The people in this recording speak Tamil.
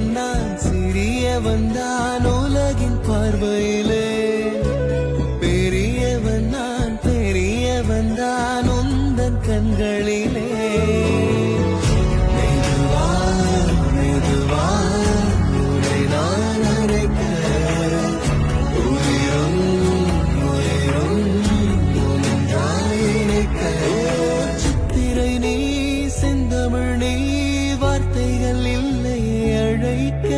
பெரியவன் நான் சிறியவன் தான் உலகின் பார்வையிலே. பெரியவன் நான் பெரியவன் தான் உந்தன் கண்களிலே. மெதுவா மெதுவா உன்னை நான் அழைக்க உயிரும் உயிரும் ஒன்றாய் இணைக்க. சித்திரை நீ செந்தமிழ் நீ வார்த்தைகள் இல்லை அழைக்க.